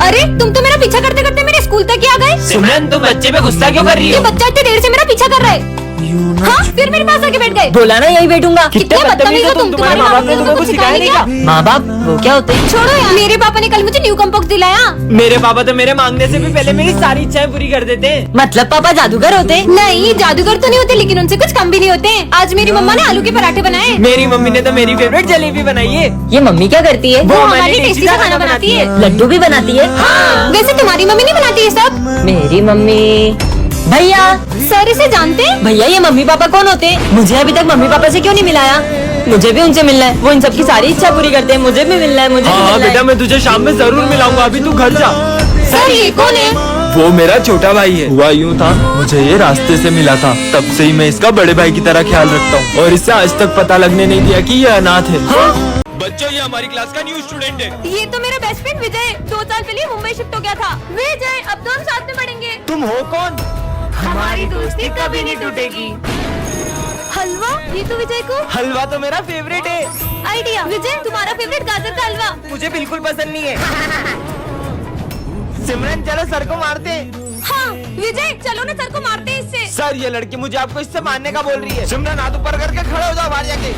अरे तुम तो मेरा पीछा करते करते मेरे स्कूल तक ही आ गए। सिमरन तुम बच्चे पे गुस्सा क्यों कर रही ये हो? बच्चा इतनी देर से मेरा पीछा कर रहा है। हाँ, फिर मेरे पास आके बैठ गए। बोला ना यही बैठूंगा। कितने बदतमीज हो तुम। तुम्हारे माँ बाप ने तुमको कुछ सिखाया नहीं क्या? माँ बाप वो क्या होते हैं? छोड़ो यार। मेरे पापा ने कल मुझे न्यू कम्पोक्स दिलाया। मेरे पापा तो मेरे मांगने से भी पहले मेरी सारी इच्छाएं पूरी कर देते हैं। मतलब पापा जादूगर होते हैं? नहीं, जादूगर तो नहीं होते, लेकिन उनसे कुछ कम भी नहीं होते। आज मेरी मम्मा ने आलू के पराठे बनाए। मेरी मम्मी ने तो मेरी फेवरेट जलेबी बनाई है। ये मम्मी क्या करती है? वो हमारी टेस्टी सा खाना बनाती है। लड्डू भी बनाती है? हाँ, वैसे तुम्हारी मम्मी नहीं बनाती है सब? मेरी मम्मी। भैया सर इसे जानते हैं? भैया ये मम्मी पापा कौन होते हैं? मुझे अभी तक मम्मी पापा से क्यों नहीं मिलाया? मुझे भी उनसे मिलना है। वो इन सबकी सारी इच्छा पूरी करते हैं। मुझे भी मिलना है। मुझे भी हाँ मिलना बेटा, है। मैं तुझे शाम में जरूर मिलाऊंगा। अभी तू घर जा। सर ये कौन है? वो मेरा छोटा भाई है। हुआ यूँ था, मुझे ये रास्ते से मिला था, तब से ही मैं इसका बड़े भाई की तरह ख्याल रखता हूँ और इसे आज तक पता लगने नहीं दिया कि ये अनाथ है। बच्चों, ये हमारी क्लास का न्यू स्टूडेंट है। ये तो मेरा बेस्ट फ्रेंड विजय 2 साल पहले मुंबई शिफ्ट हो गया था। विजय, अब तो हम साथ में पढ़ेंगे। तुम हो कौन? हमारी दोस्ती कभी नहीं टूटेगी। हलवा, ये तो विजय को। हलवा तो मेरा फेवरेट है। आइडिया। विजय, तुम्हारा फेवरेट गाजर का हलवा। मुझे बिल्कुल पसंद नहीं है। सिमरन चलो सर को मारते हैं। हाँ विजय, चलो ना सर को मारते हैं इससे। सर ये लड़की मुझे आपको इससे मारने का बोल रही है। सिमरन हाथ ऊपर करके खड़े हो जाओ बाहर जाके।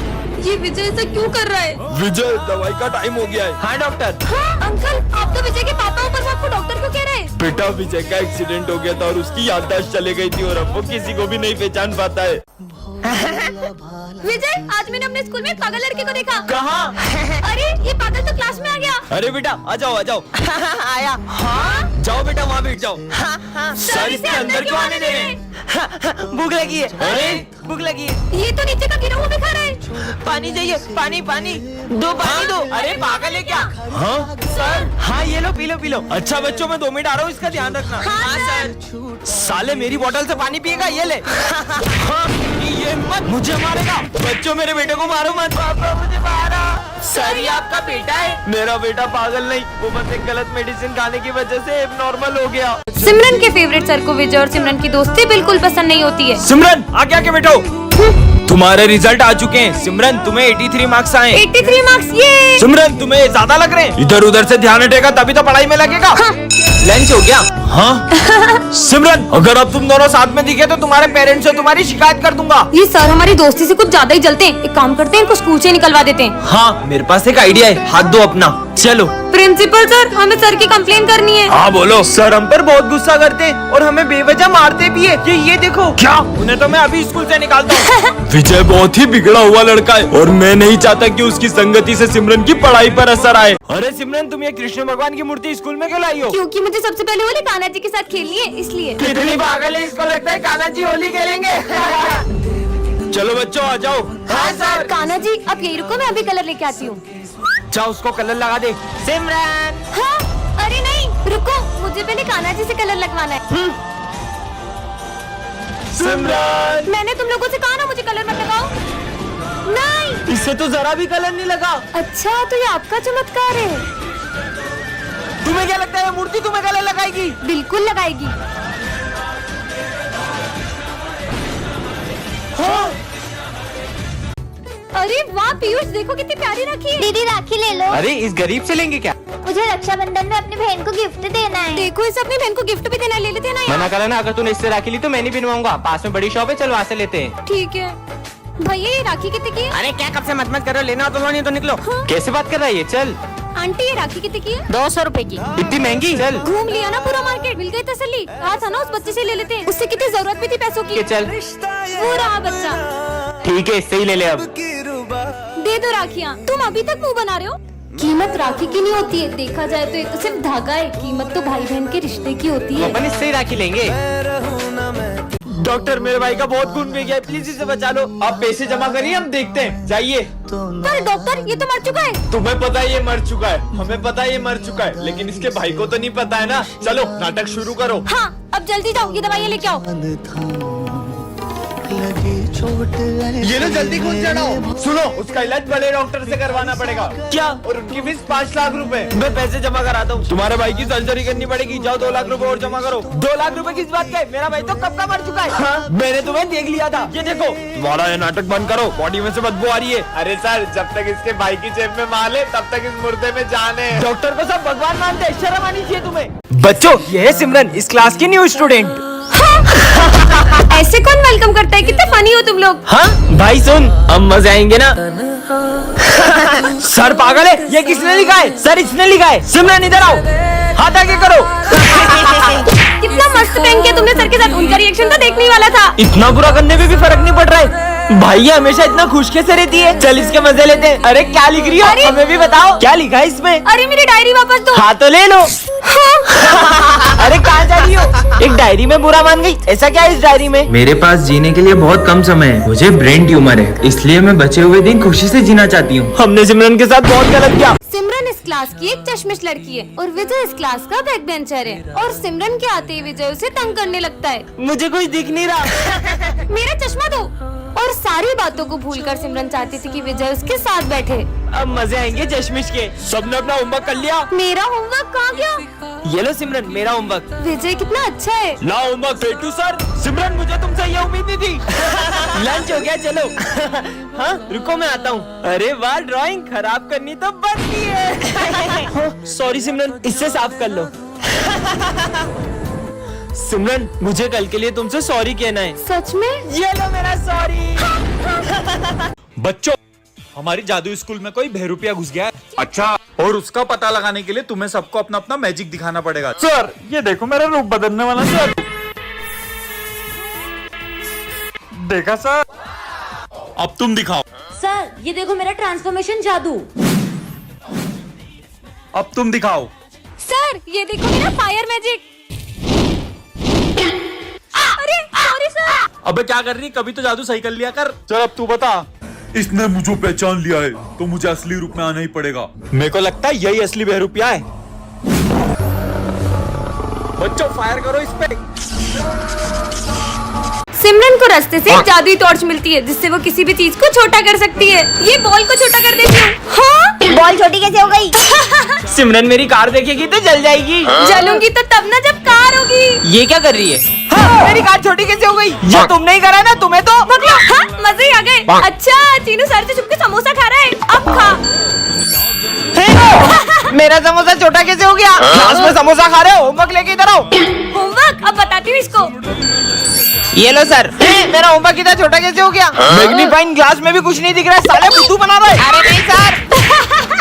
ये विजय ऐसा क्यों कर रहा है? विजय, दवाई का टाइम हो गया है। हाँ डॉक्टर। हाँ अंकल, आप तो विजय के पापा हो, पर वो आपको डॉक्टर क्यों कह रहे हैं? बेटा, विजय का एक्सीडेंट हो गया था और उसकी याददाश्त चले गई थी और अब वो किसी को भी नहीं पहचान पाता है। विजय, आज मैंने अपने स्कूल में एक पागल लड़के को देखा। कहाँ? अरे ये पागल तो क्लास में आ गया। अरे बेटा, आ जाओ आ जाओ। आया। हाँ? जाओ बेटा, वहाँ बैठ जाओ। सर इसे अंदर क्यों आने दे रहे हैं? भूख लगी है। अरे भूख लगी है। ये तो नीचे का गिरा हुआ भी खा रहा है। पानी चाहिए। पानी पानी दो, पानी दो। अरे पागल है क्या? हाँ सर। हाँ ये लो, पी लो पी लो। अच्छा बच्चों, मैं 2 मिनट आ रहा हूँ, इसका ध्यान रखना। हाँ सर। साले मेरी बोतल से पानी पिएगा, ये ले। हाँ, ये मत मुझे मारेगा। बच्चों, मेरे बेटे को मारो मत। पापा मुझे मारा। सर ये आपका बेटा है? मेरा बेटा पागल नहीं, वो बस एक गलत मेडिसिन खाने की वजह से एबनॉर्मल हो गया। सिमरन के फेवरेट सर को विजय और सिमरन की दोस्ती बिल्कुल पसंद नहीं होती है। सिमरन, आगे आके बैठो। तुम्हारे रिजल्ट आ चुके हैं। सिमरन, तुम्हें 83 मार्क्स आए। 83 मार्क्स, ये। सिमरन, तुम्हें ज्यादा लग रहे हैं। इधर उधर से ध्यान हटेगा तभी तो पढ़ाई में लगेगा। हाँ। लंच हो गया? हाँ सिमरन, अगर अब तुम दोनों साथ में दिखे तो तुम्हारे पेरेंट्स से तुम्हारी शिकायत कर दूंगा। ये सर हमारी दोस्ती से कुछ ज्यादा ही जलते हैं। एक काम करते हैं, इनको स्कूल से निकलवा देते हैं। हाँ, मेरे पास एक आइडिया है, हाथ दो अपना। चलो। प्रिंसिपल सर, हमें सर की कंप्लेन करनी है। हाँ बोलो। सर हम पर बहुत गुस्सा करते हैं और हमें बेवजह मारते भी है। ये देखो। क्या? उन्हें तो मैं अभी स्कूल से निकालता हूँ। विजय बहुत ही बिगड़ा हुआ लड़का है और मैं नहीं चाहता कि उसकी संगति से सिमरन की पढ़ाई पर असर आए। अरे सिमरन, तुम ये कृष्ण भगवान की मूर्ति स्कूल में क्यों लाई हो? क्योंकि मुझे सबसे पहले होली कान्हा जी के साथ खेलनी है, इसलिए। कितनी पागल है, इसको लगता है कान्हा जी होली खेलेंगे। चलो बच्चों, आ जाओ। हाँ सर। कान्हा जी आप यही रुको, मैं अभी कलर लेके आती हूँ। जाओ उसको कलर लगा दे। सिमरन। हाँ? अरे नहीं, रुको, मुझे पहले कान्हा जी से कलर लगवाना है। सिमरन, मैंने तुम लोगों से कहा ना मुझे कलर मत लगाओ। नहीं। इससे तो जरा भी कलर नहीं लगा। अच्छा, तो ये आपका चमत्कार है। तुम्हें क्या लगता है मूर्ति तुम्हें कलर लगाएगी? बिल्कुल लगाएगी। हाँ। अरे वाह पीयूष, देखो कितनी प्यारी राखी है। दीदी राखी ले लो। अरे इस गरीब से लेंगे क्या? मुझे रक्षाबंधन में अपनी बहन को गिफ्ट देना है। देखो इसे अपनी बहन को गिफ्ट भी देना, ले लेते हैं ना यार। मना करा ना, अगर तूने इससे राखी ली तो मैं नहीं बनवाऊंगा। पास में बड़ी शॉप है, चल वहाँ से लेते हैं। ठीक है भैया, ये राखी कितने की है? अरे क्या कब से मत करो, लेना तो नहीं तो निकलो। कैसे बात कर रहा है ये? चल। आंटी ये राखी कितने की है? 200 रुपए की। इतनी महंगी? चल। घूम लिया ना पूरा मार्केट, मिल गई तसल्ली। कहा था ना उस बच्चे से ले लेते हैं, उससे कितनी जरूरत भी थी पैसों की। चल। वो रहा बच्चा। ठीक है, इससे ही ले ले अब। दे दो राखियाँ। तुम अभी तक मुंह बना रहे हो। कीमत राखी की नहीं होती है, देखा जाए तो ये तो सिर्फ धागा है। कीमत तो भाई बहन के रिश्ते की होती है। अपन इससे ही राखी लेंगे। डॉक्टर, मेरे भाई का बहुत खून बह गया है, प्लीज इसे बचा लो। आप पैसे जमा करिए, हम देखते हैं। जाइए। पर डॉक्टर, ये तो मर चुका है। तुम्हें पता है ये मर चुका है, हमें पता है ये मर चुका है, लेकिन इसके भाई को तो नहीं पता है ना। चलो नाटक शुरू करो। हाँ अब जल्दी जाओ, ये दवाइयाँ लेके आओ। ये लो जल्दी खून चढ़ाओ। सुनो, उसका इलाज बड़े डॉक्टर से करवाना पड़ेगा। क्या? और उनकी फीस 5 लाख रुपए। मैं पैसे जमा कराता हूँ। तुम्हारे भाई की सर्जरी करनी पड़ेगी, जाओ 2 लाख रुपए और जमा करो। 2 लाख रुपए किस बात का है? मेरा भाई तो कब का मर चुका है। हाँ? मैंने तुम्हें देख लिया था। ये देखो, तुम्हारा ये नाटक बंद करो, बॉडी में से बदबू आ रही है। अरे सर, जब तक इसके भाई की जेब में माल है तब तक इस मुर्दे में जान है। डॉक्टर को सब भगवान मानते हैं, शर्म आनी चाहिए तुम्हें। बच्चों, ये है सिमरन, इस क्लास की न्यू स्टूडेंट। ऐसे कौन वेलकम करता है? कितने फनी हो तुम लोग। हाँ भाई सुन, अब मजे आएंगे ना। सर पागल है, ये किसने लिखा है? सर इसने लिखा है। सिमरन इधर आओ, हाथ आगे करो। कितना मस्त प्रैंक किया तुमने सर के साथ। उनका रिएक्शन तो देखने ही वाला था। इतना बुरा करने में भी फर्क नहीं पड़ रहा है। भाई ये हमेशा इतना खुश कैसे रहती है? चल इसके मजे लेते हैं। अरे क्या लिख रही हो? अरे! हमें भी बताओ, क्या लिखा है इसमें? अरे मेरी डायरी वापस दो। हाँ तो ले लो। अरे कहाँ जा रही हो? एक डायरी में बुरा मान गई, ऐसा क्या है इस डायरी में? मेरे पास जीने के लिए बहुत कम समय है। मुझे ब्रेन ट्यूमर है, इसलिए मैं बचे हुए दिन खुशी से जीना चाहती हूँ। हमने सिमरन के साथ बहुत गलत किया। सिमरन इस क्लास की एक चश्मिश लड़की है और विजय इस क्लास का बैक बेंचर है। और सिमरन के आते ही विजय उसे तंग करने लगता है। मुझे कुछ दिख नहीं रहा। मेरा चश्मा दो। और सारी बातों को भूलकर सिमरन चाहती थी कि विजय उसके साथ बैठे। अब मजे आएंगे चश्मिश के। सबने अपना होमवर्क कर लिया? मेरा होमवर्क कहाँ गया? ये लो सिमरन, मेरा होमवर्क। विजय कितना अच्छा है। ला होमवर्क फेटू सर। सिमरन, मुझे तुमसे ये उम्मीद नहीं थी। लंच हो गया, चलो। हाँ रुको, मैं आता हूँ। अरे वाह, ड्राइंग खराब करनी तो बनती है। सॉरी सिमरन, इससे साफ कर लो। सिमरन, मुझे कल के लिए तुमसे सॉरी कहना है। सच में? ये लो मेरा सॉरी। बच्चों, हमारी जादू स्कूल में कोई बहरूपिया घुस गया है। अच्छा, और उसका पता लगाने के लिए तुम्हें सबको अपना अपना मैजिक दिखाना पड़ेगा। सर, ये देखो मेरा रूप बदलने वाला सर। देखा सर? अब तुम दिखाओ। सर, ये देखो मेरा ट्रांसफॉर्मेशन जादू। अब तुम दिखाओ। सर, ये देखो मेरा फायर मैजिक। अरे सॉरी सर। अबे क्या कर रही? कभी तो जादू सही कर लिया कर। चल अब तू बता। इसने मुझे पहचान लिया है तो मुझे असली रूप में आना ही पड़ेगा। मेरे को लगता है यही असली बहरूपिया है। बच्चों, फायर करो इस पे। सिमरन को रास्ते से एक जादुई टॉर्च मिलती है जिससे वो किसी भी चीज को छोटा कर सकती है। ये बॉल को छोटा कर देती हूँ। हाँ? बॉल छोटी कैसे हो गई? सिमरन मेरी कार देखेगी तो जल जाएगी। जलूंगी तो तब ना जब कार होगी। ये क्या कर रही है? हाँ, मेरी कार छोटी कैसे हो गई? ये तुमने ही करा ना, तुम्हें तो। हाँ, मजे ही आ गए। अच्छा, चीनू सर से छुप के समोसा खा रहा है। अब खा। मेरा समोसा छोटा कैसे हो गया? क्लास में समोसा खा रहे हो? होमवर्क लेके इधर आओ। होमवर्क अब बताती हूँ इसको। ये लो सर। मेरा होमवर्क इतना छोटा कैसे हो गया? मैग्नीफाइंग ग्लास में भी कुछ नहीं दिख रहा है। साले बुद्धू बना रहे। अरे नहीं सर।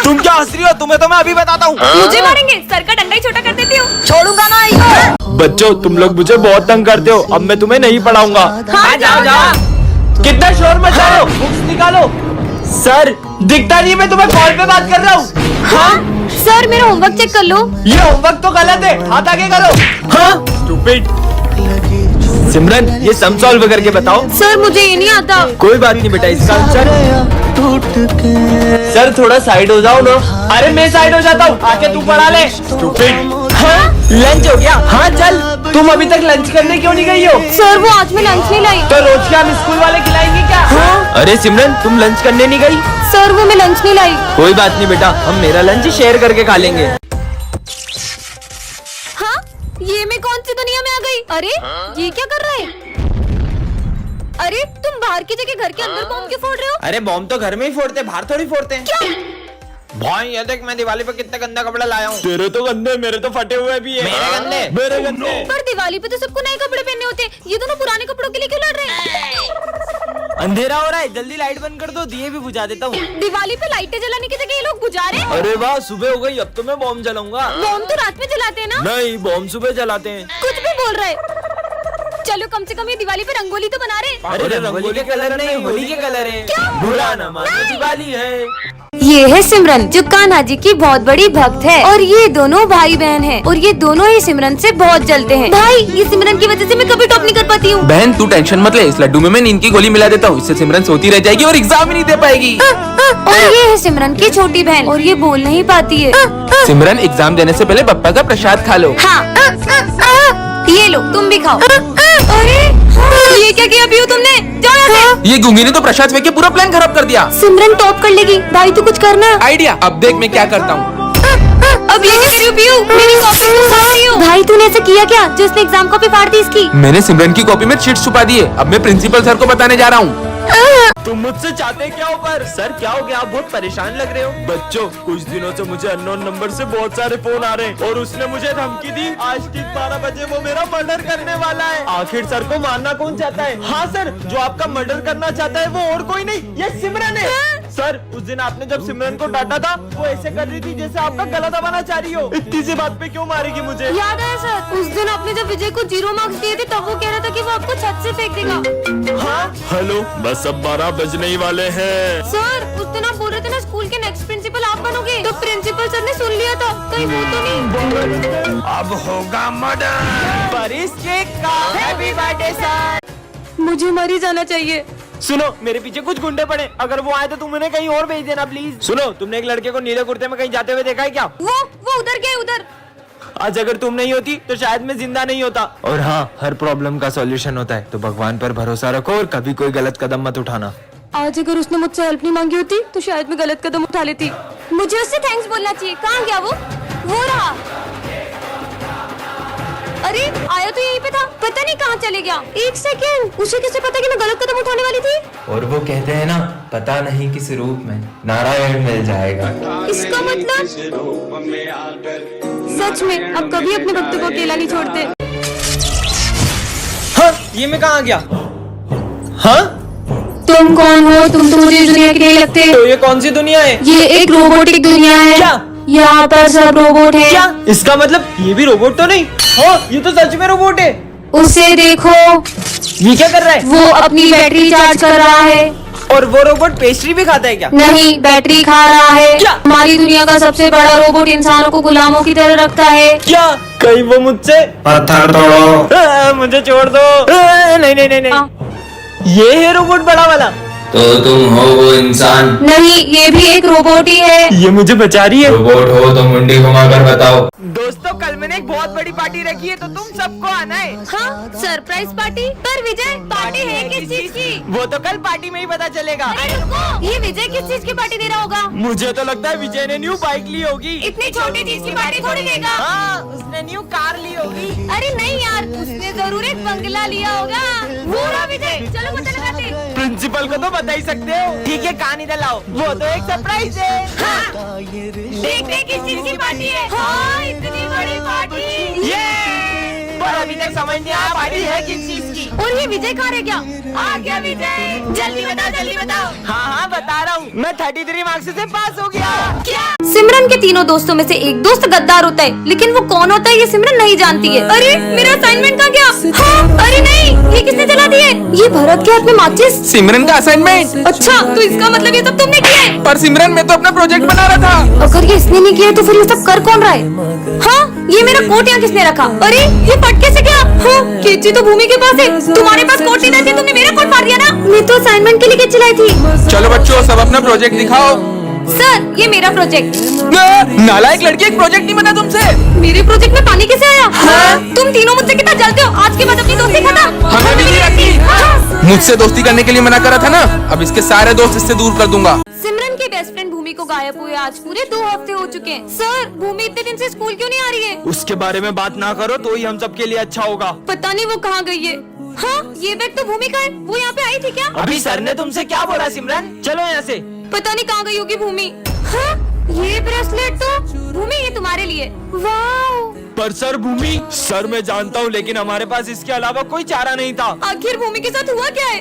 तुम क्या हंस रही हो? तुम्हें तो मैं अभी बताता हूँ। मुझे मारेंगे? सर का डंडा ही छोटा कर देती हूँ। छोड़ूंगा ना। बच्चों, तुम लोग मुझे बहुत तंग करते हो। अब मैं तुम्हें नहीं पढ़ाऊंगा। हाँ, जाओ। कितना शोर मचा रहे हो? बुक्स निकालो। सर, दिखता नहीं, मैं तुम्हें कॉल पे बात कर रहा हूँ। हाँ? सर, मेरा होमवर्क चेक कर लो। ये होमवर्क तो गलत है, हाथ आगे करो। हाँ? स्टूपिड। सिमरन, ये सम सॉल्व करके बताओ। सर, मुझे ये नहीं आता। कोई बात नहीं बेटा, इसका आंसर। सर थोड़ा साइड हो जाओ ना। अरे मैं साइड हो जाता हूँ, आके तू पढ़ा ले। स्टूपिड। हाँ? लंच हो गया? हाँ चल। तुम अभी तक लंच करने क्यों नहीं गई हो? सर, वो आज मैं लंच नहीं लाई। तो रोज क्या हम स्कूल वाले खिलाएंगे क्या? हाँ? अरे सिमरन, तुम लंच करने नहीं गई? सर, वो मैं लंच नहीं लाई। कोई बात नहीं बेटा, हम मेरा लंच शेयर करके खा लेंगे। हाँ? ये मैं कौन सी दुनिया में आ गई? अरे ये क्या कर रहा है? अरे तुम बाहर की जगह घर के अंदर बॉम्ब क्यों फोड़ रहे हो? अरे बॉम्ब तो घर में ही फोड़ते, बाहर थोड़ी फोड़ते हैं। क्या? भाई ये देख, मैं दिवाली पे कितना गंदा कपड़ा लाया हूँ। तेरे तो गंदे, मेरे तो फटे हुए भी है। मेरे गंदे? मेरे गंदे। पर दिवाली पे तो सबको नए कपड़े पहनने होते हैं। ये दोनों पुराने कपड़ों के लिए क्यों लड़ रहे हैं? अंधेरा हो रहा है, जल्दी लाइट बंद कर दो, दिए भी बुझा देता हूँ। दिवाली पे लाइटें जलाने की जगह ये लोग बुझा रहे हैं। अरे वाह, सुबह हो गई, अब तो मैं बॉम्ब जलाऊंगा। बॉम्ब तो रात में जलाते हैं ना? नहीं, बॉम्ब सुबह जलाते हैं। कुछ भी बोल रहे हैं। चलो कम से कम ये दिवाली पे रंगोली तो बना रहे। अरे रंगोली के कलर नहीं, होली के कलर है। बुरा ना मानो, दिवाली है। ये है सिमरन, जो कान्हा जी की बहुत बड़ी भक्त है। और ये दोनों भाई बहन हैं। और ये दोनों ही सिमरन से बहुत जलते हैं। भाई, ये सिमरन की वजह से मैं कभी टॉप नहीं कर पाती हूँ। बहन तू टेंशन मत ले, इस लड्डू में मैं नींद की गोली मिला देता हूँ, इससे सिमरन सोती रह जाएगी और एग्जाम ही नहीं दे पाएगी। और ये है सिमरन की छोटी बहन, और ये बोल नहीं पाती है। सिमरन, एग्जाम देने से पहले पप्पा का प्रसाद खा लो। हाँ, ये लो, तुम भी खाओ। अरे ये क्या किया पीयू तुमने? जाओ यहाँ से। ये गूंगी ने तो प्रसाद फेंक के पूरा प्लान खराब कर दिया। सिमरन टॉप कर लेगी। भाई तू कुछ करना। आइडिया, अब देख मैं क्या करता हूँ। अब ये क्या कर रही हो पीयू? मेरी कॉपी तो फाड़ रही हो। भाई तूने ऐसा किया क्या जो उसने एग्जाम कॉपी फाड़ दी इसकी? मैंने सिमरन की कॉपी में चीट छुपा दी है। अब मैं प्रिंसिपल सर को बताने जा रहा हूँ। तुम मुझसे चाहते क्या हो? पर सर क्या हो गया? आप बहुत परेशान लग रहे हो। बच्चों, कुछ दिनों से मुझे अननोन नंबर से बहुत सारे फोन आ रहे हैं और उसने मुझे धमकी दी आज ठीक 12 बजे वो मेरा मर्डर करने वाला है। आखिर सर को मारना कौन चाहता है? हाँ सर, जो आपका मर्डर करना चाहता है वो और कोई नहीं, ये सिमरन है। सर, उस दिन आपने जब सिमरन को डांटा था वो ऐसे कर रही थी जैसे आपका गला दबाना चाह रही हो। इतनी सी बात पे क्यों मारेगी मुझे? याद है सर, उस दिन आपने जब विजय को 0 मार्क्स दिए थे तब वो कह रहा था कि वो आपको छत से फेंक देगा। हाँ हेलो, बस अब 12 बजने ही वाले हैं। सर, उस दिन आप बोल रहे थे ना स्कूल के नेक्स्ट प्रिंसिपल आप बनोगे, तो प्रिंसिपल सर ने सुन लिया था। कहीं वो तो नहीं? अब होगा मर्डर। परिस केक का हैप्पी बर्थडे सर। मुझे मर ही जाना चाहिए। सुनो, मेरे पीछे कुछ गुंडे पड़े, अगर वो आए तो तुम उन्हें कहीं और भेज देना प्लीज। सुनो, तुमने एक लड़के को नीले कुर्ते में कहीं जाते हुए देखा है क्या? वो उधर गए उधर। आज अगर तुम नहीं होती तो शायद मैं जिंदा नहीं होता। और हाँ, हर प्रॉब्लम का सॉल्यूशन होता है, तो भगवान पर भरोसा रखो और कभी कोई गलत कदम मत उठाना। आज अगर उसने मुझसे हेल्प नहीं मांगी होती तो शायद मैं गलत कदम उठा लेती। मुझे उससे थैंक्स बोलना चाहिए। कहाँ गया वो रहा। अरे आया तो यहीं पे था, पता नहीं कहाँ चले गया। 1 सेकेंड, उसे कैसे पता कि मैं गलत कदम उठाने वाली थी? और वो कहते हैं ना, पता नहीं किस रूप में नारायण मिल जाएगा। इसका मतलब सच में अब कभी अपने भक्तों को अकेला नहीं छोड़ते। हाँ, ये मैं कहाँ गया? हाँ, तुम कौन हो? तुम तो मुझे इस दुनिया के नहीं लगते। तो ये कौन सी दुनिया है? ये एक रोबोटिक दुनिया है। क्या? यहाँ पर सब रोबोट है। क्या? इसका मतलब ये भी रोबोट तो नहीं? हाँ, ये तो सच में रोबोट है। उसे देखो, ये क्या कर रहा है? वो अपनी बैटरी चार्ज कर रहा है। और वो रोबोट पेस्ट्री भी खाता है क्या? नहीं, बैटरी खा रहा है। क्या? हमारी दुनिया का सबसे बड़ा रोबोट इंसानों को गुलामों की तरह रखता है। क्या? कहीं वो मुझसे पत्थर तोड़ो। मुझे छोड़ दो। नहीं नहीं नहीं नहीं, ये है रोबोट बड़ा वाला। तो तुम हो वो इंसान? नहीं, ये भी एक रोबोट ही है। ये मुझे बचा रही है। रोबोट हो तो मुंडी घुमाकर बताओ। दोस्तों, कल मैंने एक बहुत बड़ी पार्टी रखी है तो तुम सबको आना है। हाँ, सरप्राइज पार्टी। पर विजय, पार्टी है किस चीज की? वो तो कल पार्टी में ही पता चलेगा। अरे रुको, ये विजय किस चीज की पार्टी दे रहा होगा? मुझे तो लगता है विजय ने न्यू बाइक ली होगी। इतनी छोटी चीज की पार्टी थोड़ी देगा। हाँ, उसने न्यू कार ली होगी। अरे नहीं यार, उसने जरूर एक बंगला लिया होगा। वो रहा विजय, चलो पता लगाते। प्रिंसिपल को तो बता ही सकते हो। ठीक है, कान इधर लाओ, वो तो एक सरप्राइज है। हाँ, देखते किस चीज की पार्टी है। हाँ, इतनी बड़ी पार्टी। ये पर अभी तक समझ नहीं आया पार्टी है किस चीज की। और ये विजय कहाँ रह गया? आ गया विजय, जल्दी बताओ जल्दी बताओ। हाँ, बता रहा हूँ, मैं 33 मार्क्स से पास हो गया। क्या? सिमरन के तीनों दोस्तों में से एक दोस्त गद्दार होता है, लेकिन वो कौन होता है ये सिमरन नहीं जानती है। अरे मेरा असाइनमेंट कहाँ गया? हाँ, अरे नहीं, ये किसने जला दिए? ये भरत के हाथ में माचिस। सिमरन का असाइनमेंट। अच्छा, तो इसका मतलब ये सब तुमने किया है? पर सिमरन, मैं तो अपना प्रोजेक्ट बना रहा था। अगर ये इसने नहीं किया तो फिर ये सब कर कौन रहा है? हाँ, ये मेरा कोट यहाँ किसने रखा? अरे ये फट कैसे गया? हाँ, केची तो भूमि के पास है। तुम्हारे पास कोट नहीं थी, तुमने मेरा कोट मार दिया ना। मैं तो असाइनमेंट के लिए केची लाई थी। चलो बच्चों, सब अपना प्रोजेक्ट दिखाओ। सर, ये मेरा प्रोजेक्ट। नालायक लड़की, एक प्रोजेक्ट नहीं बना तुमसे। मेरे प्रोजेक्ट में पानी कैसे आया? हाँ? तुम तीनों मुझसे कितना जलते हो। आज के बाद अपनी दोस्ती खत्म। हमें भी नहीं रखी। मुझसे दोस्ती करने के लिए मना करा था ना, अब इसके सारे दोस्त इससे दूर कर दूंगा। सिमरन की बेस्ट फ्रेंड भूमि को गायब हुए आज पूरे 2 हफ्ते हो चुके हैं। सर, भूमि इतने दिन से स्कूल क्यों नहीं आ रही है? उसके बारे में बात ना करो तो ही हम सबके लिए अच्छा होगा। पता नहीं वो कहाँ गई है। हाँ, ये बैग तो भूमि का है। वो यहाँ पे आई थी क्या? अभी सर ने तुमसे क्या बोला सिमरन? चलो यहाँ से। पता नहीं कहाँ गई होगी भूमि। हाँ, ये ब्रेसलेट तो भूमि, ये तुम्हारे लिए। वाओ। पर सर भूमि, सर मैं जानता हूँ, लेकिन हमारे पास इसके अलावा कोई चारा नहीं था। आखिर भूमि के साथ हुआ क्या है?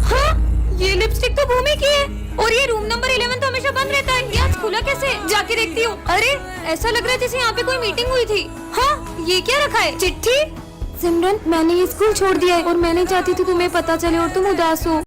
हाँ, ये लिपस्टिक तो भूमि की है और ये रूम नंबर 11 तो हमेशा बंद रहता है। ये आज खुला कैसे? जाके देखती हूँ। अरे ऐसा लग रहा है जैसे यहाँ पे कोई मीटिंग हुई थी। हाँ, ये क्या रखा है? चिट्ठी। सिमरन, मैंने ये स्कूल छोड़ दिया है और मैं नहीं चाहती थी तुम्हें पता चले और तुम उदास हो।